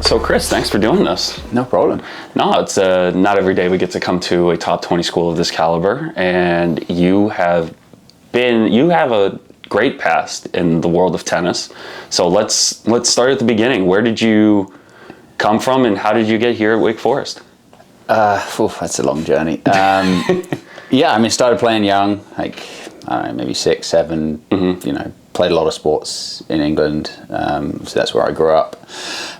So Chris, thanks for doing this. No problem. No, it's not every day we get to come to a top 20 school of this caliber, and you have a great past in the world of tennis. So let's start at the beginning. Where did you come from, and how did you get here at Wake Forest? That's a long journey. Yeah, I mean, started playing young, like, I don't know, maybe 6, 7, you know, played a lot of sports in England, so that's where I grew up.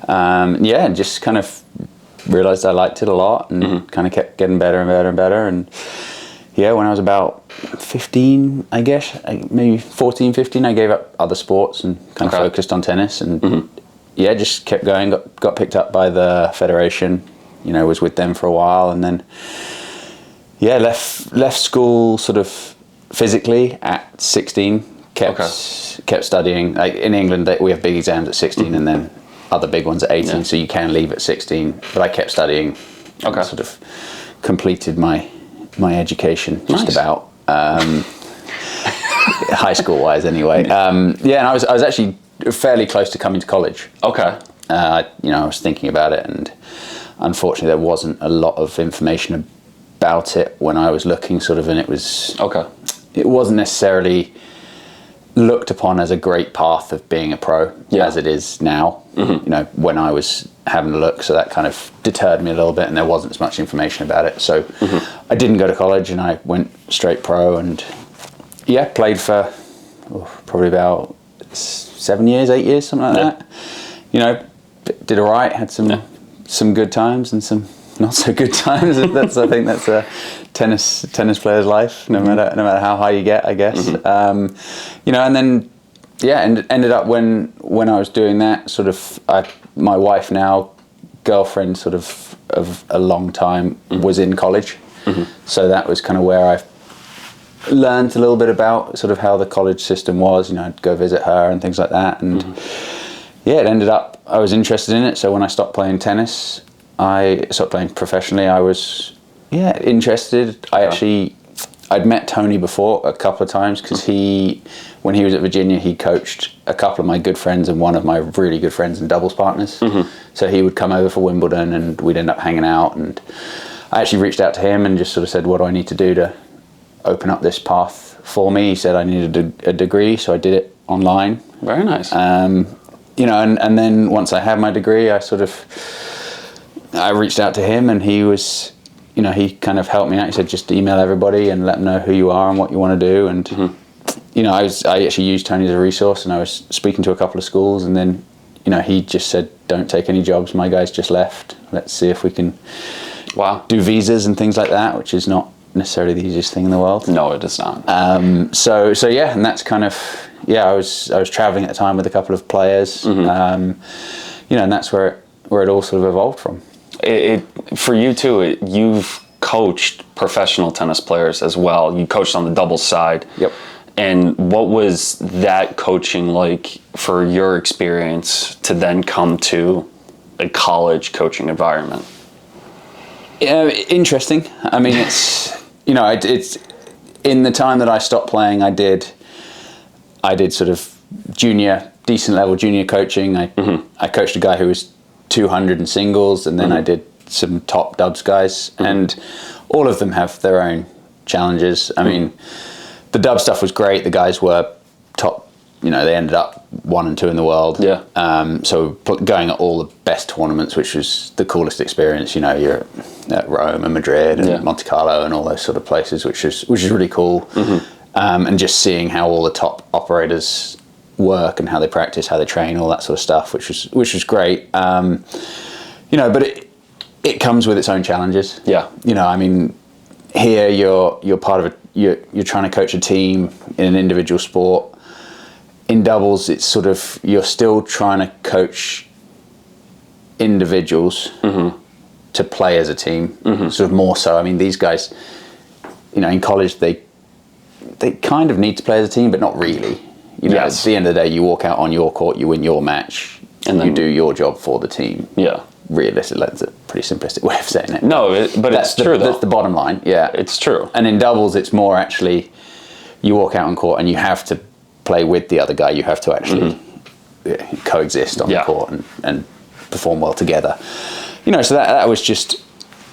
Yeah, and just kind of realized I liked it a lot, and kind of kept getting better and better and better. And yeah, when I was about 15, I guess, maybe 14, 15, I gave up other sports and kind of focused on tennis. And yeah, just kept going, got picked up by the federation, you know, was with them for a while, and then yeah, left school sort of physically at 16. Kept studying. Like in England, we have big exams at 16, and then other big ones at 18. Yeah. So you can leave at 16. But I kept studying. And sort of completed my education just about. High school wise, anyway. Yeah, and I was actually fairly close to coming to college. Okay. You know, I was thinking about it, and unfortunately, there wasn't a lot of information about it when I was looking, sort of, and it was it wasn't necessarily looked upon as a great path of being a pro as it is now. You know, when I was having a look, so that kind of deterred me a little bit, and there wasn't as much information about it. So I didn't go to college, and I went straight pro, and yeah, played for probably about 7 years, 8 years, something like that. You know, did all right, had some good times and some not so good times. I think that's a tennis player's life, no matter how high you get, I guess. You know, and then ended up when I was doing that, sort of, my wife now, girlfriend sort of a long time, was in college. So that was kind of where I learned a little bit about sort of how the college system was. You know, I'd go visit her and things like that, and yeah, it ended up I was interested in it. So when I stopped playing tennis, I started playing professionally. I was interested. I'd met Tony before a couple of times, because when he was at Virginia, he coached a couple of my good friends and one of my really good friends and doubles partners. So he would come over for Wimbledon, and we'd end up hanging out. And I actually reached out to him and just sort of said, what do I need to do to open up this path for me? He said I needed a degree, so I did it online. Very nice. You know, and then once I had my degree, I reached out to him, and he was, you know, he kind of helped me out. He said, just email everybody and let them know who you are and what you want to do. And, you know, I actually used Tony as a resource, and I was speaking to a couple of schools, and then, you know, he just said, don't take any jobs. My guys just left. Let's see if we can do visas and things like that, which is not necessarily the easiest thing in the world. No, it is not. So yeah, and that's kind of, I was traveling at the time with a couple of players, you know, and that's where it all sort of evolved from. For you too, you've coached professional tennis players as well. You coached on the doubles side. Yep. And what was that coaching like for your experience to then come to a college coaching environment? Interesting. I mean, it's, you know, it's in the time that I stopped playing, I did sort of decent level junior coaching. I coached a guy who was 200 in singles, and then I did some top dubs guys, and all of them have their own challenges. I mean, the dub stuff was great. The guys were top, you know, they ended up 1 and 2 in the world. Yeah. So going at all the best tournaments, which was the coolest experience. You know, you're at Rome and Madrid and Monte Carlo and all those sort of places, which is really cool. And just seeing how all the top operators work and how they practice, how they train, all that sort of stuff, which was great. You know, but it comes with its own challenges. Yeah. You know, I mean, here you're part of you're trying to coach a team in an individual sport. In doubles, it's sort of, you're still trying to coach individuals to play as a team, sort of more so. I mean, these guys, you know, in college, they kind of need to play as a team, but not really. You know, at the end of the day, you walk out on your court, you win your match, and then you do your job for the team. Yeah. Realistically, that's a pretty simplistic way of saying it. No, but it's true, though. That's the bottom line, yeah. It's true. And in doubles, it's more actually, you walk out on court and you have to play with the other guy. You have to actually coexist on the court and perform well together. You know, so that was just,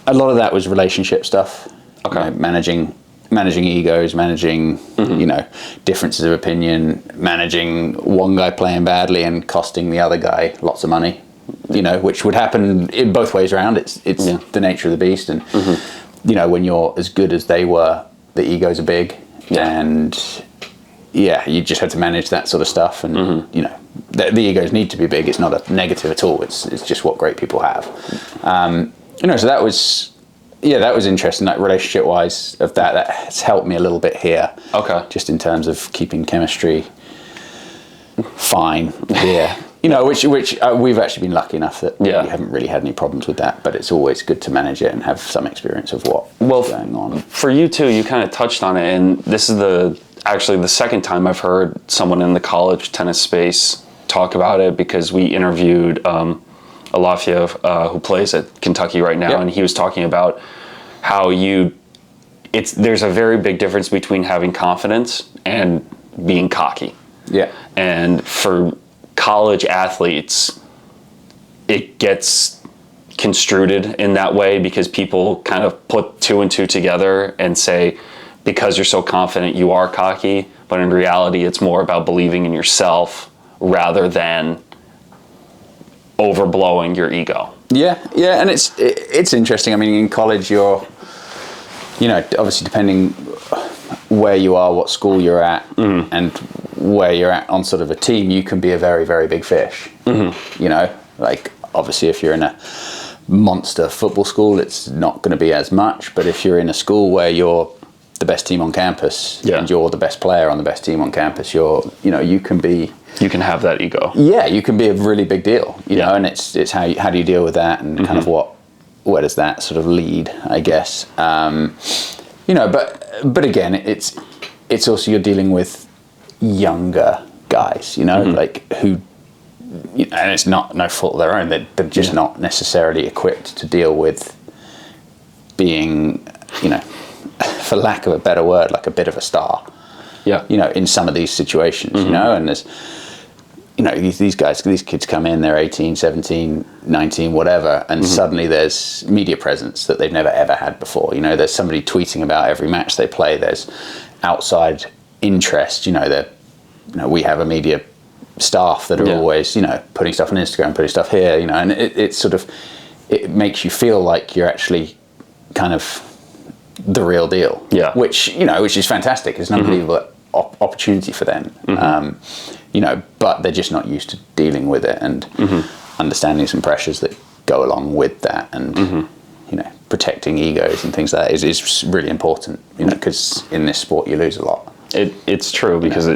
a lot of that was relationship stuff. Okay. You know, managing egos, managing, you know, differences of opinion, managing one guy playing badly and costing the other guy lots of money, you know, which would happen in both ways around. It's the nature of the beast. And, you know, when you're as good as they were, the egos are big. And, you just had to manage that sort of stuff. And, you know, the egos need to be big. It's not a negative at all. It's just what great people have. You know, so that was interesting, like relationship-wise of that. That has helped me a little bit here. Okay. Just in terms of keeping chemistry fine here. You know, which we've actually been lucky enough that we haven't really had any problems with that, but it's always good to manage it and have some experience of what's going on. For you too, you kind of touched on it, and this is actually the second time I've heard someone in the college tennis space talk about it, because we interviewed Alafia, who plays at Kentucky right now, and he was talking about how there's a very big difference between having confidence and being cocky. Yeah. And for college athletes, it gets construed in that way because people kind of put two and two together and say, because you're so confident, you are cocky. But in reality, it's more about believing in yourself rather than overblowing your ego. Yeah, and it's interesting. I mean, in college, you're, you know, obviously depending where you are, what school you're at, and where you're at on sort of a team, you can be a very, very big fish. You know, like obviously if you're in a monster football school, it's not going to be as much. But if you're in a school where you're the best team on campus and you're the best player on the best team on campus, you can have that ego. Yeah, you can be a really big deal, you know, and it's how do you deal with that, and kind of where does that sort of lead, I guess. You know, but again, it's also you're dealing with younger guys, you know, like who, you know, and it's no fault of their own. They're just not necessarily equipped to deal with being, you know, for lack of a better word, like a bit of a star. Yeah. You know, in some of these situations, you know, and there's, you know, these kids come in, they're 18, 17, 19, whatever, and suddenly there's media presence that they've never ever had before. You know, there's somebody tweeting about every match they play. There's outside interest. You know, we have a media staff that are always, you know, putting stuff on Instagram, putting stuff here, you know, and it sort of, it makes you feel like you're actually kind of the real deal. Yeah. Which is fantastic. It's an unbelievable opportunity for them. You know, but they're just not used to dealing with it and understanding some pressures that go along with that, and you know, protecting egos and things like that is really important. You know, because in this sport you lose a lot. It's true, because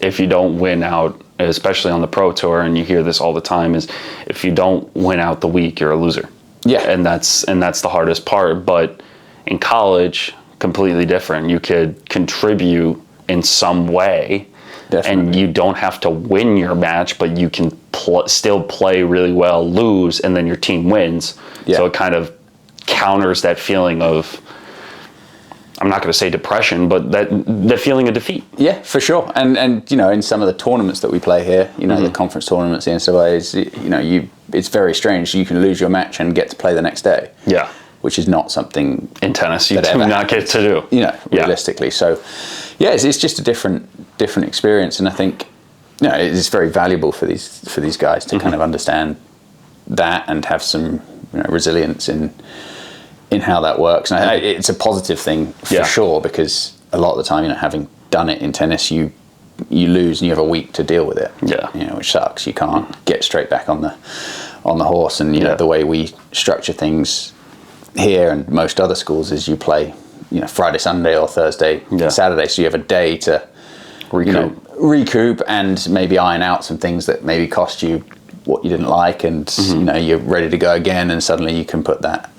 if you don't win out, especially on the pro tour, and you hear this all the time, is if you don't win out the week, you're a loser. Yeah, and that's the hardest part. But in college, completely different. You could contribute in some way. Definitely. And you don't have to win your match, but you can still play really well, lose, and then your team wins. Yeah. So it kind of counters that feeling of, I'm not going to say depression, but the feeling of defeat. Yeah, for sure. And you know, in some of the tournaments that we play here, you know, the conference tournaments, the NCAAs, you know, it's very strange. You can lose your match and get to play the next day. Yeah. Which is not something in tennis you do not get to do. You know, realistically. So, yeah, it's just a different experience, and I think, you know, it's very valuable for these guys to kind of understand that and have some, you know, resilience in how that works. And it's a positive thing for sure, because a lot of the time, you know, having done it in tennis, you lose and you have a week to deal with it. Yeah, you know, which sucks. You can't get straight back on the horse, and you know, the way we structure things here and most other schools is you play, you know, Friday, Sunday, or Thursday, Saturday, so you have a day to recoup and maybe iron out some things that maybe cost you what you didn't like, and you know, you're ready to go again, and suddenly you can put that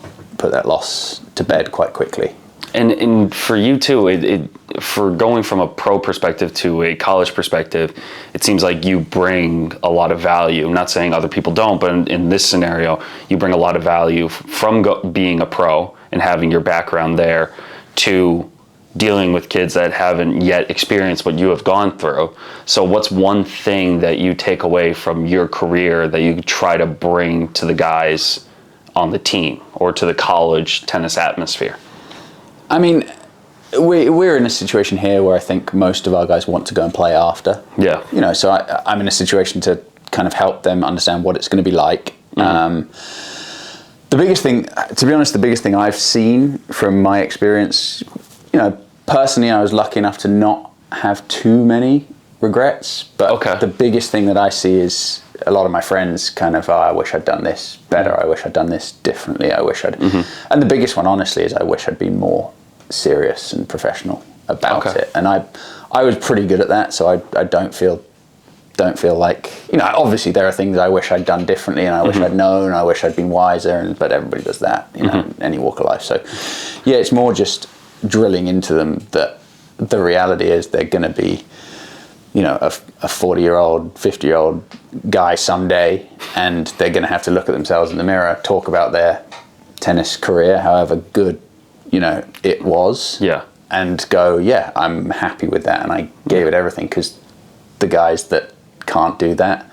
loss to bed quite quickly. And for you too, for going from a pro perspective to a college perspective, it seems like you bring a lot of value. I'm not saying other people don't, but in this scenario, you bring a lot of value from being a pro and having your background there to dealing with kids that haven't yet experienced what you have gone through. So what's one thing that you take away from your career that you try to bring to the guys on the team or to the college tennis atmosphere? I mean, we're in a situation here where I think most of our guys want to go and play after. Yeah. You know, so I'm in a situation to kind of help them understand what it's going to be like. The biggest thing, to be honest, the biggest thing I've seen from my experience, you know, personally, I was lucky enough to not have too many regrets. But the biggest thing that I see is a lot of my friends kind of, I wish I'd done this better. I wish I'd done this differently. I wish I'd... And the biggest one, honestly, is I wish I'd been more serious and professional about it. And I was pretty good at that, so I don't feel like, you know, obviously there are things I wish I'd done differently, and I wish I'd known, I wish I'd been wiser, but everybody does that, you know, in any walk of life. So yeah, it's more just drilling into them that the reality is they're going to be, you know, a 40-year-old, 50-year-old guy someday, and they're going to have to look at themselves in the mirror, talk about their tennis career, however good, you know, it was, and go, yeah, I'm happy with that, and I gave it everything, because the guys that can't do that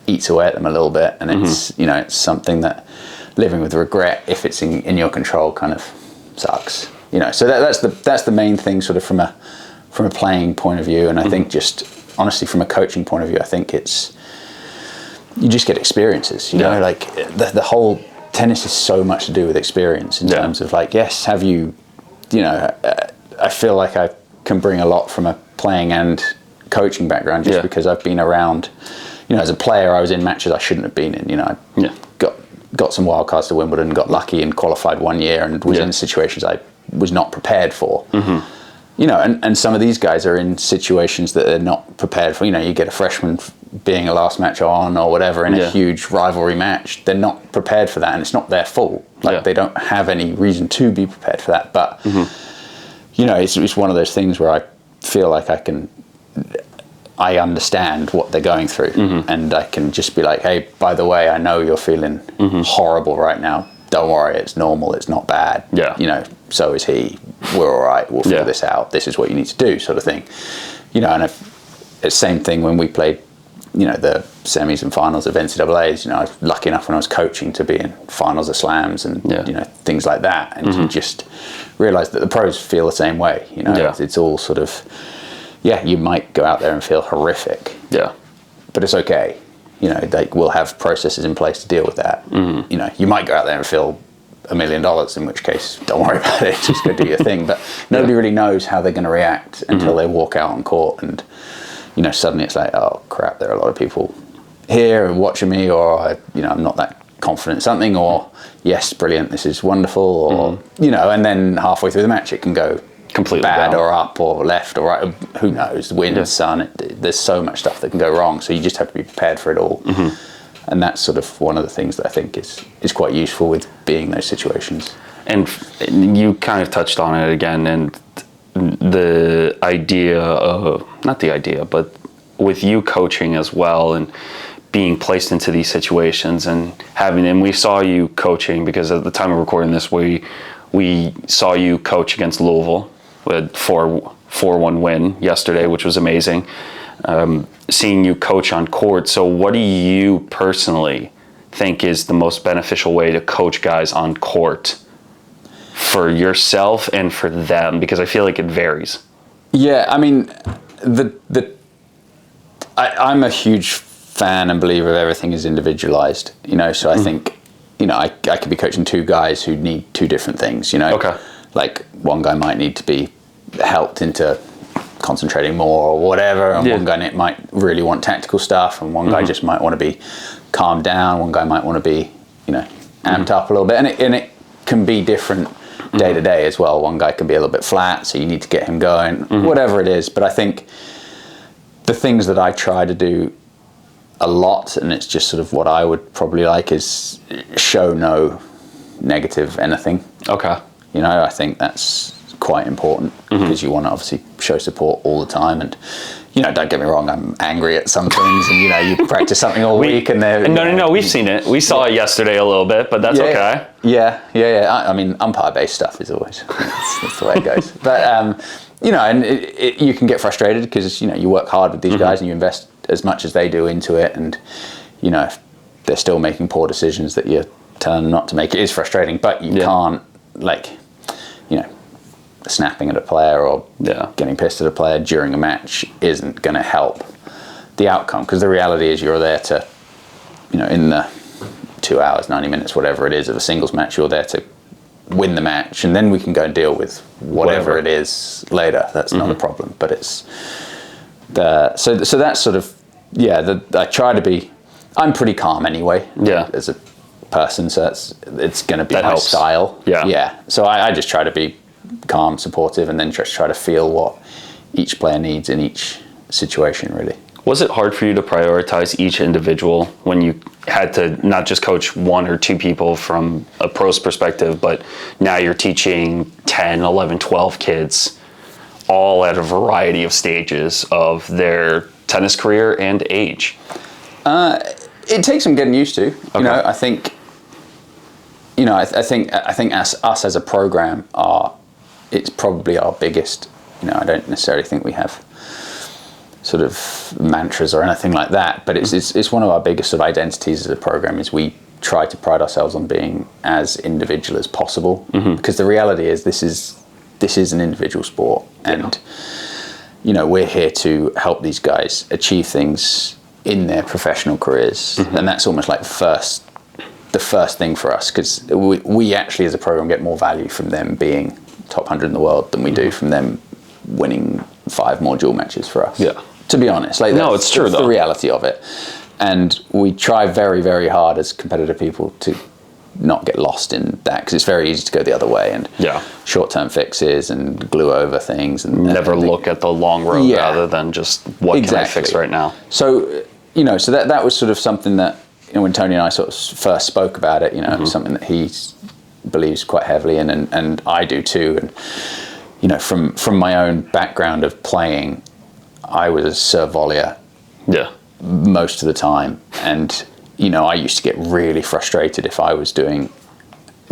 eats away at them a little bit, and it's, you know, it's something that living with regret, if it's in your control, kind of sucks, you know. So that's the main thing, sort of from a playing point of view. And I think just honestly from a coaching point of view, I think it's, you just get experiences, you know, like the whole tennis is so much to do with experience in terms of like, yes, have you, you know, I feel like I can bring a lot from a playing and coaching background, just because I've been around, you know, as a player I was in matches I shouldn't have been in, you know. I got some wild cards to Wimbledon, got lucky and qualified one year, and was in situations I was not prepared for, you know, and some of these guys are in situations that they're not prepared for. You know, you get a freshman being a last match on or whatever in a huge rivalry match, they're not prepared for that, and it's not their fault, like they don't have any reason to be prepared for that, but you know, it's one of those things where I feel like I understand what they're going through, and I can just be like, hey, by the way, I know you're feeling horrible right now. Don't worry, it's normal, it's not bad. You know, so is he. We're all right, we'll figure this out. This is what you need to do, sort of thing. You know, and it's the same thing when we played, you know, the semis and finals of NCAAs. You know, I was lucky enough when I was coaching to be in finals of slams and, you know, things like that. And you just realise that the pros feel the same way, you know. It's all sort of... Yeah, you might go out there and feel horrific. But it's okay. You know, we'll have processes in place to deal with that. You know, you might go out there and feel $1 million, in which case, don't worry about it. Just go do your thing. But nobody really knows how they're going to react until they walk out on court, and, you know, suddenly it's like, oh crap, there are a lot of people here watching me, or, you know, I'm not that confident in something, or yes, brilliant, this is wonderful, or, you know, and then halfway through the match it can go completely bad down, or up or left or right, who knows, wind, sun, there's so much stuff that can go wrong, so you just have to be prepared for it all. And that's sort of one of the things that I think is quite useful with being in those situations. And you kind of touched on it again, and the idea of, not the idea, but with you coaching as well, and being placed into these situations, and we saw you coaching, because at the time of recording this, we saw you coach against Louisville with 4-1 win yesterday, which was amazing. Seeing you coach on court. So what do you personally think is the most beneficial way to coach guys on court for yourself and for them? Because I feel like it varies. Yeah, I mean, I'm a huge fan and believer of everything is individualized, you know, so I think, you know, I could be coaching two guys who need two different things, you know. Like one guy might need to be helped into concentrating more or whatever, and one guy might really want tactical stuff, and one guy just might want to be calmed down, one guy might want to be, you know, amped up a little bit, and it can be different day to day as well. One guy can be a little bit flat, so you need to get him going, whatever it is. But I think the things that I try to do a lot, and it's just sort of what I would probably like, is show no negative anything. You know, I think that's quite important because you want to obviously show support all the time. And don't get me wrong, I'm angry at some things, and you practice something all week, and no, we've seen it. We saw it yesterday a little bit, but that's okay. Yeah. I mean, umpire-based stuff is always that's the way it goes. But and you can get frustrated because you work hard with these guys and you invest as much as they do into it, and if they're still making poor decisions that you're telling them not to make, it is frustrating. But you can't snapping at a player or getting pissed at a player during a match isn't going to help the outcome, because the reality is you're there to, in the 2 hours, 90 minutes, whatever it is of a singles match, you're there to win the match, and then we can go and deal with whatever it is later. That's not a problem. But it's so that's sort of I try to be. I'm pretty calm anyway. As a person, so it's going to be my style. So I just try to be calm, supportive, and then just try to feel what each player needs in each situation, really. Was it hard for you to prioritize each individual when you had to not just coach 1 or 2 people from a pro's perspective, but now you're teaching 10, 11, 12 kids all at a variety of stages of their tennis career and age? It takes some getting used to. I think us as a program it's probably our biggest. I don't necessarily think we have sort of mantras or anything like that, but it's one of our biggest sort of identities as a program. Is we try to pride ourselves on being as individual as possible, because the reality is this is an individual sport, and we're here to help these guys achieve things in their professional careers, and that's almost like the first thing for us, because we actually as a program get more value from them being top 100 in the world than we do from them winning 5 more dual matches for us. To be honest, it's true though. The reality of it, and we try very, very hard as competitive people to not get lost in that, because it's very easy to go the other way and short-term fixes and glue over things and never look at the long road rather than just what can I fix right now. So so that was sort of something that when Tony and I sort of first spoke about it, something that he believes quite heavily in, and I do too. And from my own background of playing, I was a serve volleyer most of the time, and I used to get really frustrated if I was doing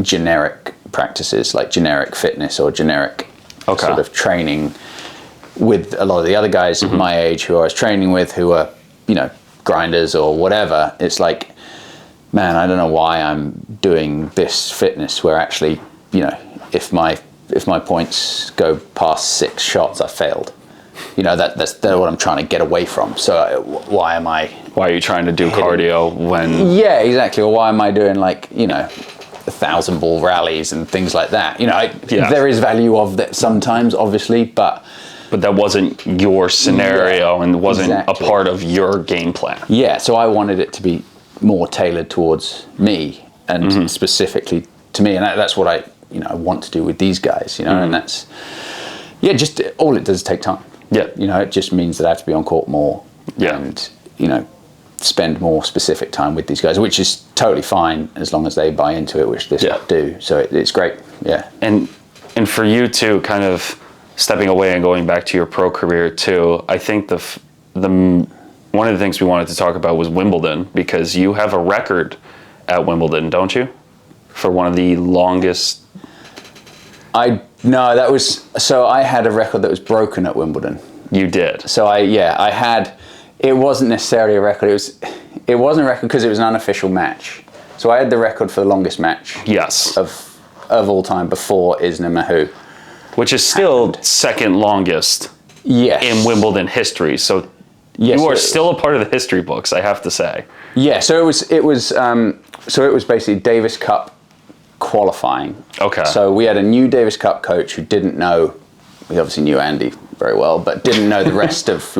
generic practices, like generic fitness or generic sort of training with a lot of the other guys my age who I was training with, who were grinders or whatever. It's like, man, I don't know why I'm doing this fitness where actually, if my points go past 6 shots, I failed. That's what I'm trying to get away from. So why are you trying to do cardio when? Yeah, exactly. Or why am I doing 1,000 ball rallies and things like that? There is value of that sometimes, obviously, but that wasn't your scenario and wasn't a part of your game plan. Yeah, so I wanted it to be more tailored towards me and specifically to me, and that's what I want to do with these guys, and that's just all it does is take time. It just means that I have to be on court more and spend more specific time with these guys, which is totally fine as long as they buy into it, which this do. So it's great. And for you too, kind of stepping away and going back to your pro career too, I think the one of the things we wanted to talk about was Wimbledon, because you have a record at Wimbledon, don't you? For one of the longest. I had a record that was broken at Wimbledon. You did. So I had. It wasn't necessarily a record. It wasn't a record because it was an unofficial match. So I had the record for the longest match. Yes. Of all time before Isner Mahou. Which is still second longest. Yes. In Wimbledon history. So you are still a part of the history books, I have to say. Yeah. So it was basically Davis Cup qualifying. Okay. So we had a new Davis Cup coach who didn't know. We obviously knew Andy very well, but didn't know the rest of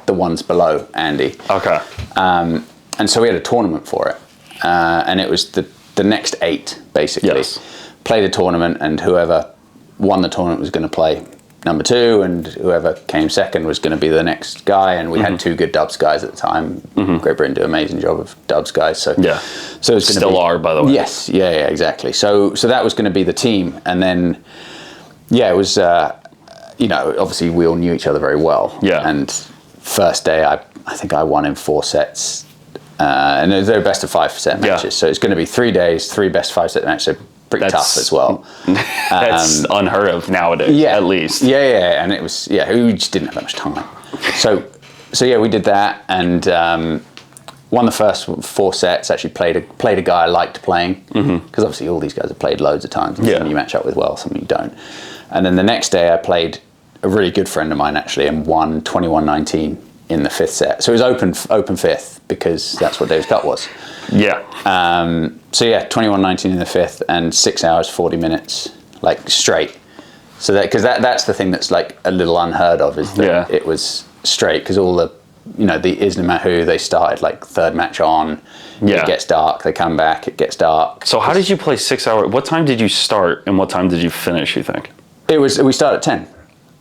the ones below Andy. Okay. And so we had a tournament for it, and it was the next 8 basically. Yes. Played a tournament, and whoever won the tournament was going to play number 2, and whoever came second was going to be the next guy. And we had 2 good dubs guys at the time. Great Britain do an amazing job of dubs guys. So so it's still are, by the way. Yes. Yeah. Exactly. So that was going to be the team, and then Yeah, it was. Obviously we all knew each other very well. Yeah. And first day, I think I won in 4 sets, and they're best of 5 set matches. Yeah. So it's going to be 3 days, 3 best 5 set matches. So pretty tough as well. That's unheard of nowadays, at least. Yeah, and it was, we just didn't have that much time. So yeah, we did that, and won the first 4 sets, actually played a guy I liked playing, because obviously all these guys have played loads of times, and some you match up with well, some you don't. And then the next day I played a really good friend of mine, actually, and won 21-19 in the 5th set. So it was open 5th, because that's what Davis Cup was. Yeah. 21-19 in the 5th, and 6 hours 40 minutes, like straight. So that's the thing that's like a little unheard of, is that it was straight, because all the Isnamahu, they started like 3rd match on. It gets dark, they come back, it gets dark. So how did you play 6 hours? What time did you start and what time did you finish, you think? We started at 10.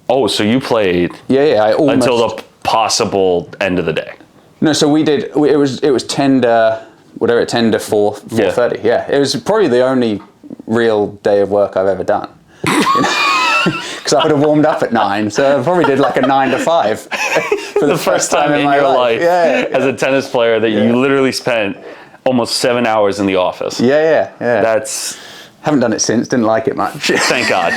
Oh, so you played until the possible end of the day. No, so we did, it was 10 to 4:30. Yeah, it was probably the only real day of work I've ever done. Because I would have warmed up at 9, so I probably did like a 9 to 5 for the first time in my life. As a tennis player, that you literally spent almost 7 hours in the office. Yeah. That's... Haven't done it since, didn't like it much. Thank God.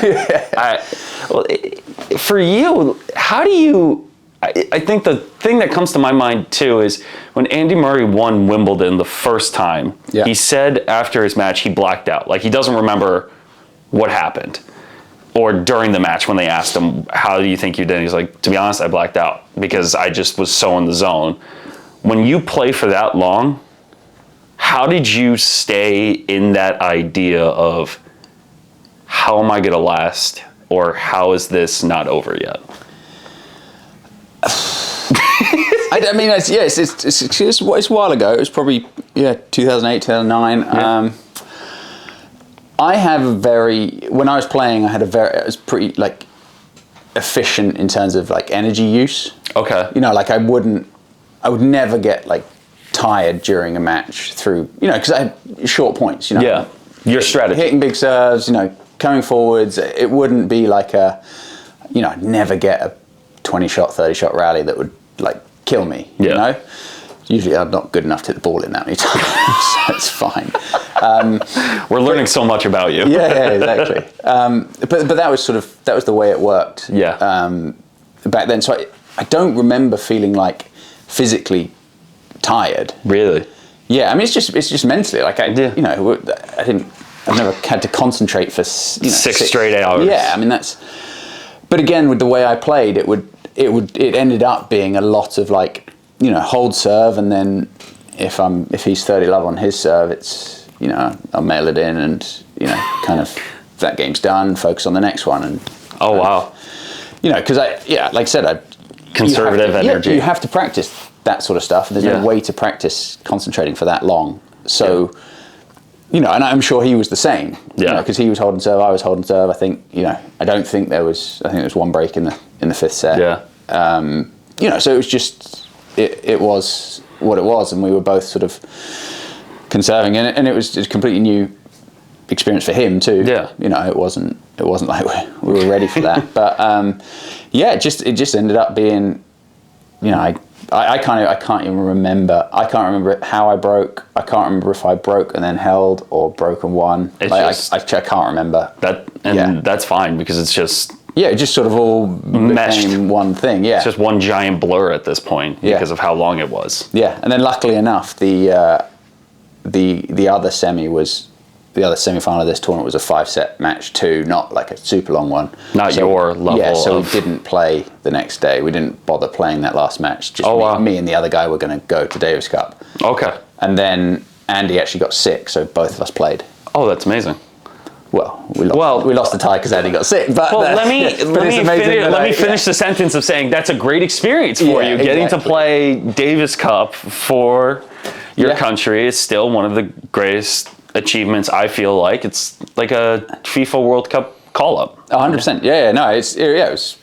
For you, how do you... I think the thing that comes to my mind too is when Andy Murray won Wimbledon the first time, he said after his match he blacked out. Like, he doesn't remember what happened. Or during the match when they asked him, how do you think you did? He's like, to be honest, I blacked out because I just was so in the zone. When you play for that long, how did you stay in that idea of how am I going to last, or how is this not over yet? I mean, it's a while ago. It was probably 2008, 2009. Yeah. When I was playing, I was pretty like efficient in terms of like energy use. Okay. Like I would never get like tired during a match through, because I had short points, Yeah. Your strategy. Hitting big serves, coming forwards. It wouldn't be like I'd never get a 20-shot, 30-shot rally that would like kill me, Usually I'm not good enough to hit the ball in that many times, so it's fine. We're learning so much about you. Yeah, exactly. But that was the way it worked. Yeah. Back then, so I don't remember feeling like physically tired. Really? Yeah, I mean it's just mentally. Like I've never had to concentrate for 6 straight hours. Yeah, I mean that's. But again, with the way I played, it ended up being a lot of like, hold serve, and then if he's 30 love on his serve, it's I'll mail it in, and kind of that game's done, focus on the next one, and wow, because like I said, conservative energy. You have to practice that sort of stuff. There's no way to practice concentrating for that long. So and I'm sure he was the same. Yeah, because he was holding serve, I was holding serve. I think I think there was one break in the 5th set. Yeah. So it was just it was what it was, and we were both sort of conserving in it, and it was a completely new experience for him too. Yeah. It wasn't like we were ready for that, but it just ended up being, I can't even remember. I can't remember how I broke. I can't remember if I broke and then held or broke and won. I can't remember that, and that's fine because it's just. Yeah, it just sort of all meshed. Became one thing. Yeah, it's just one giant blur at this point because of how long it was. Yeah, and then luckily enough, the other semi-final of this tournament was a 5-set match too, not like a super long one. Not your level. Yeah, so we didn't play the next day. We didn't bother playing that last match. Just me and the other guy were going to go to Davis Cup. Okay. And then Andy actually got sick, so both of us played. Oh, that's amazing. Well, we lost the tie because Andy got sick. But let me finish the sentence of saying that's a great experience for you. Getting to play Davis Cup for your country is still one of the greatest achievements. I feel like it's like a FIFA World Cup call up. 100%. Yeah. No, it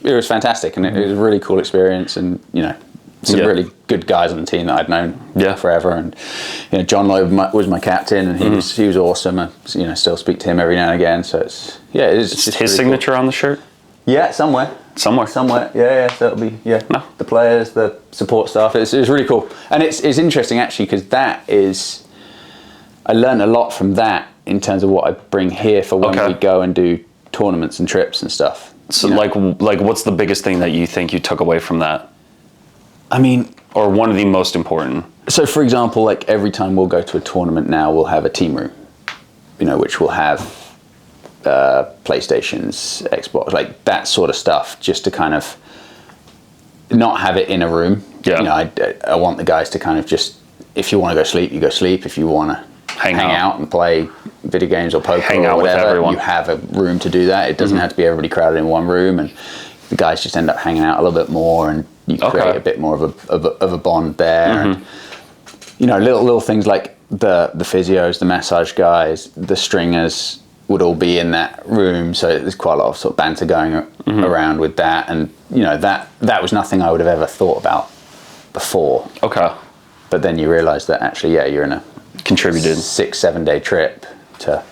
was fantastic, and it was a really cool experience, and some really good guys on the team that I'd known forever. And you know, John Loeb was my captain, and he was awesome. I still speak to him every now and again. So it's just his really signature cool. on the shirt. Yeah, somewhere. Yeah. So it'll be the players, the support staff. It's really cool, and it's interesting actually because I learned a lot from that in terms of what I bring here for when we go and do tournaments and trips and stuff. So like what's the biggest thing that you think you took away from that? I mean, or one of the most important. So for example, like every time we'll go to a tournament now, we'll have a team room, which will have PlayStations, Xbox, like that sort of stuff, just to kind of not have it in a room. Yeah. I want the guys to kind of just, if you want to go sleep, you go sleep. If you want to hang out and play video games or poker or whatever, you have a room to do that. It doesn't have to be everybody crowded in one room, and the guys just end up hanging out a little bit more, and you create a bit more of a bond there. And, little things like the physios, the massage guys, the stringers would all be in that room, so there's quite a lot of sort of banter going around with that. And that was nothing I would have ever thought about before. But then you realise that actually, you're in a contributed 6-7 day trip to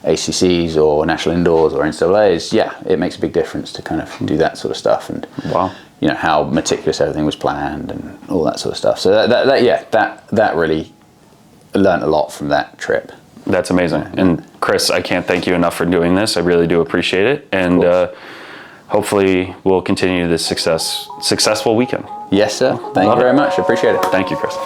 ACCs or national indoors or NCAAs. It makes a big difference to kind of do that sort of stuff, and how meticulous everything was planned and all that sort of stuff. So that really learned a lot from that trip. That's amazing. And Chris, I can't thank you enough for doing this. I really do appreciate it, and hopefully we'll continue this successful weekend. Yes, sir. Thank you very much. I appreciate it. Thank you, Chris.